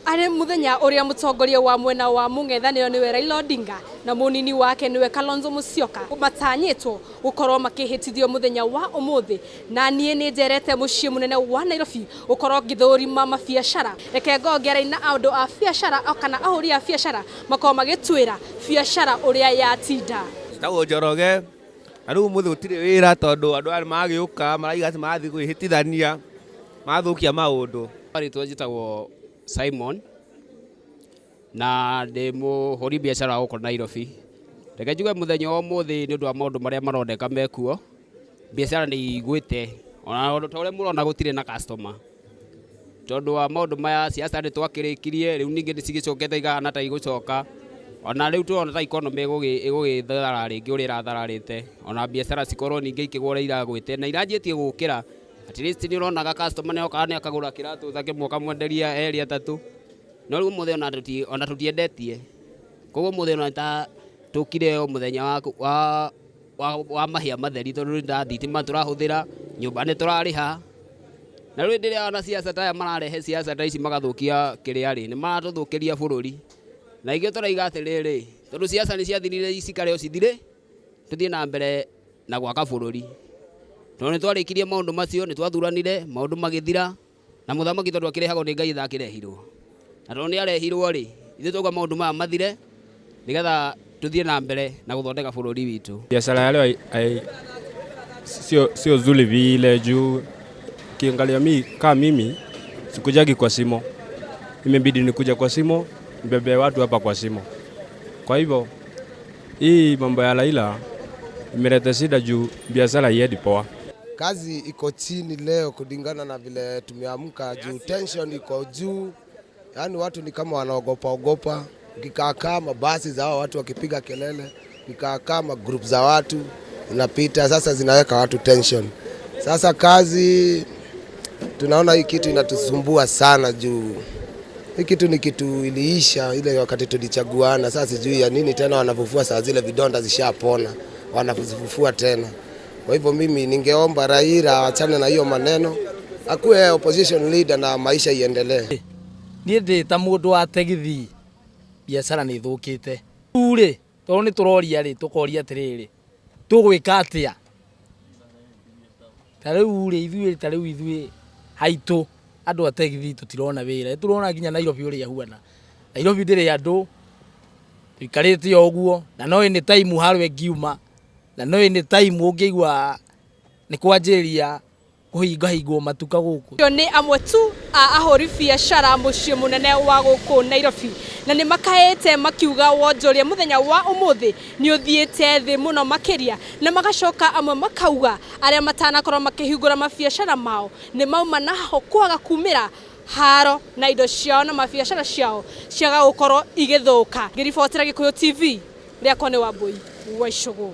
Ari muthenya uria mutongoria wa mwena wa mung'ethaniro niwe Raila Odinga na munini wake niwe Kalonzo Musyoka matanyitwo gukorwo makihitithio muthenya wa umuthi na nie ni njerete mucii munene wa Nairobi ukorwo ngithurima mabiacara reke ngongera na andu a biacara kana ahuri a biacara makoma magitwira biacara uria yatinda tawo Njoroge aru umuthi utire wira tondu andu ari magiuka maraiga ati mathi kwihitithania mathukia maundu ari twajitagwo Simon na demo hori biacara uko Nairobi reke njuge muthenya wa umuthi ni undu wa maundu maria maroneka mekuo biacara ni igwite ona tore murona gutire na customer tondu wa maundu maya siasa ni twakirikirie riu ningi nicigicokete igana ta igucoka ona riu turona ta economy igugithara ringi uri rathararite ona biacara cikorwo ningi ikigwora iragwite na iranjitie gukira at least ni urona customer ne okane akagura kiratu thake mwoka mwenderia area tatu no riu muthe ona tutiendetie koguo muthe ona ta tukire o muthenya wa mahia matheri tondu nda thitima turahuthira nyumba ni turariha na riu ndiria ona siasa ta mararehe siasa ta ici magathukia kiriari ni maratuthukiria bururi na igio turaiga atiriri tondu siasa ni ciathirire icikare o cithire tuthie na mbere na gwaka bururi tondu twarikirie maundu macio ni twathuranire maundu magithira na muthamaki tondu akirehagwo ni Ngai thakirehirwo na tondu ni arehirwo ri ithu tauga maundu maya mathire nigetha tuthie na mbere na guthondeka bururi witu. Biashara ya leo sio zuri vile juu kiangalia mimi sikujagi kwa simo, imebidi nikuja kwa simo mbebe watu hapa kwa simo. Kwa hivyo hii mambo ya Raila imeleta shida juu biashara haiendi poa. Kazi iko chini leo kulingana na vile tumeamka juu tension iko juu. Yaani watu ni kama wanaogopa. Ukikaa kama basi za watu wakipiga kelele, ukikaa kama group za watu unapita, sasa zinaweka watu tension. Sasa kazi tunaona hii kitu inatusumbua sana juu hii kitu ni kitu iliisha ile wakati tulichaguana. Sasa sijui ya nini tena wanafufua saa zile vidonda zishapona, wanafufua tena. Kwa hivyo mimi ningeomba Raila achane na hiyo maneno, akuwe opposition leader na maisha iendelee. Niĩ ndĩ ta mũndũ wa tegithi biacara nĩ thũkĩte. Ure tondu ni turoria ri tukoria atiriri tugwika atia tarĩu ri ithuĩ haitu andu a tegithi tutirona wĩra turona nginya Nairobi uri yahuana Nairobi ndĩrĩ andu tuikarĩte oguo na no any time harwe ngiuma na no any time ũngĩigua nĩ kwanjĩrĩria kuhingwo matuka guku. Yo ni amwe tu a ahuri biacara mucii munene wa guku Nairobi na ni makaete makiuga wonjoria muthenya wa umuthi ni uthiete thi muno makiria na magacoka amwe makauga aria matanakorwo makihingura mabiacara mao ni mauma naho kwaga kumira haro na indo ciao na mabiacara ciao ciaga gukorwo igithuka. Ngiribotera Gikuyu TV riakwa ni Wambui wa Icugu.